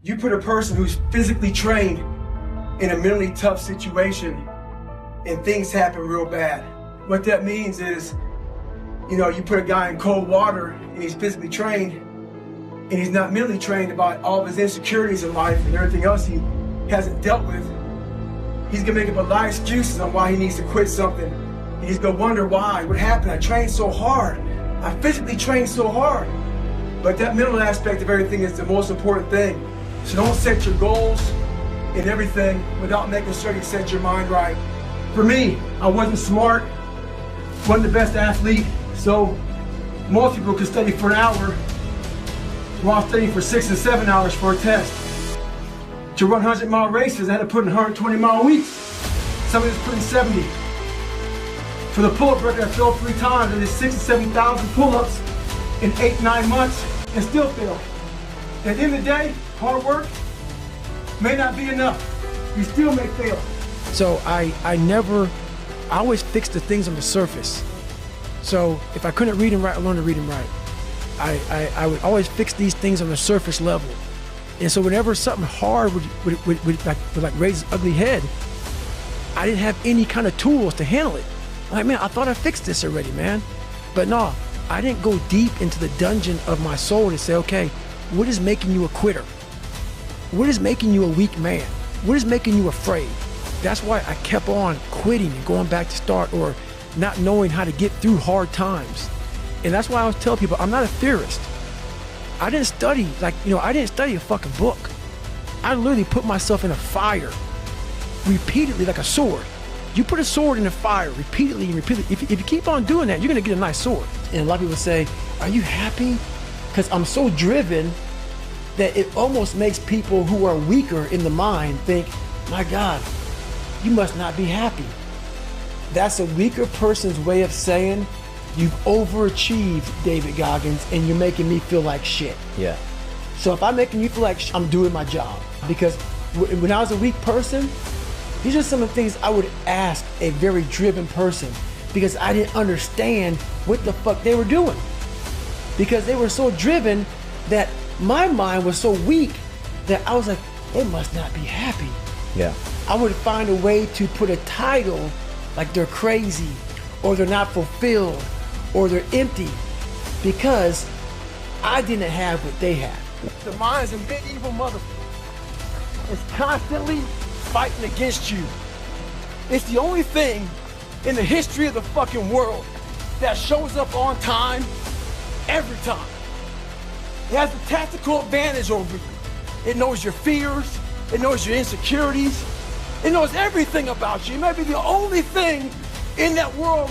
You put a person who's physically trained in a mentally tough situation and things happen real bad. What that means is, you put a guy in cold water and he's physically trained and he's not mentally trained about all of his insecurities in life and everything else he hasn't dealt with. He's gonna make up a lot of excuses on why he needs to quit something. And he's gonna wonder why, what happened? I trained so hard. I physically trained so hard. But that mental aspect of everything is the most important thing. So don't set your goals and everything without making sure you set your mind right. For me, I wasn't smart, wasn't the best athlete, so most people could study for an hour while studying for 6 and 7 hours for a test. To run 100-mile races, I had to put in 120-mile weeks. Somebody was putting 70. For the pull-up record, I failed 3 times. I did 6,000 to 7,000 pull-ups in 8-9 months and still failed. At the end of the day, hard work may not be enough. You still may fail. So I always fix the things on the surface. So if I couldn't read and write, I learned to read and write. I would always fix these things on the surface level. And so whenever something hard would raise its ugly head, I didn't have any kind of tools to handle it. Like, man, I thought I fixed this already, man. But no, I didn't go deep into the dungeon of my soul to say, okay, what is making you a quitter? What is making you a weak man? What is making you afraid? That's why I kept on quitting and going back to start, or not knowing how to get through hard times. And that's why I always tell people, I'm not a theorist. I didn't study, I didn't study a fucking book. I literally put myself in a fire repeatedly like a sword. You put a sword in a fire repeatedly and repeatedly. If you keep on doing that, you're gonna get a nice sword. And a lot of people say, are you happy? Because I'm so driven that it almost makes people who are weaker in the mind think, my God, you must not be happy. That's a weaker person's way of saying, you've overachieved, David Goggins, and you're making me feel like shit. Yeah. So if I'm making you feel like shit, I'm doing my job. Because when I was a weak person, these are some of the things I would ask a very driven person, because I didn't understand what the fuck they were doing. Because they were so driven that my mind was so weak that I was like, they must not be happy. Yeah. I would find a way to put a title like they're crazy, or they're not fulfilled, or they're empty, because I didn't have what they had. The mind's a medieval motherfucker. It's constantly fighting against you. It's the only thing in the history of the fucking world that shows up on time every time. It has a tactical advantage over you. It knows your fears, it knows your insecurities, it knows everything about you. It might be the only thing in that world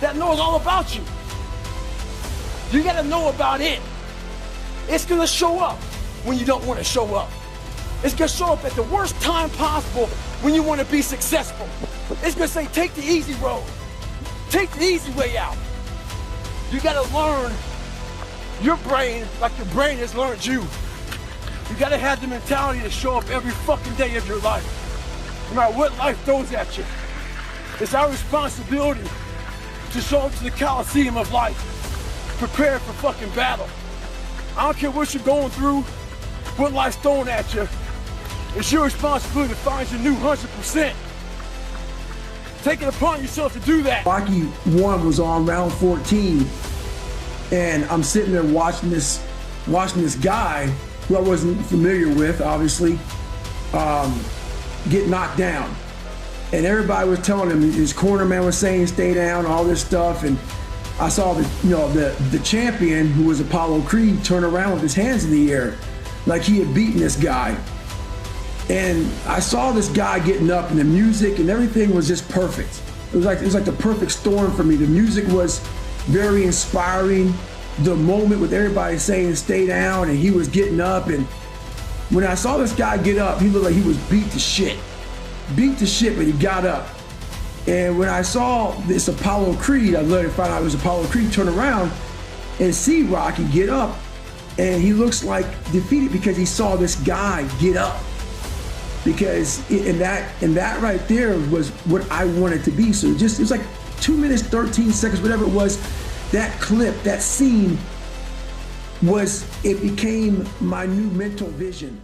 that knows all about you. You gotta know about it. It's gonna show up when you don't wanna show up. It's gonna show up at the worst time possible when you wanna be successful. It's gonna say, take the easy road. Take the easy way out. You gotta learn your brain like your brain has learned you. You gotta have the mentality to show up every fucking day of your life. No matter what life throws at you. It's our responsibility to show up to the Coliseum of life, prepared for fucking battle. I don't care what you're going through, what life's throwing at you. It's your responsibility to find your new 100%. Take it upon yourself to do that. Rocky 1 was on round 14, and I'm sitting there watching this guy who I wasn't familiar with, obviously, get knocked down. And everybody was telling him, his corner man was saying stay down, all this stuff. And I saw the champion, who was Apollo Creed, turn around with his hands in the air like he had beaten this guy. And I saw this guy getting up, and the music and everything was just perfect. It was like the perfect storm for me. The music was very inspiring. The moment with everybody saying stay down, and he was getting up, and when I saw this guy get up, he looked like he was beat to shit. Beat to shit, but he got up. And when I saw this Apollo Creed, I later found out it was Apollo Creed, turn around and see Rocky get up, and he looks like defeated because he saw this guy get up. Because and that right there was what I wanted to be. So it was like 2 minutes, 13 seconds, whatever it was. That clip, that scene, it became my new mental vision.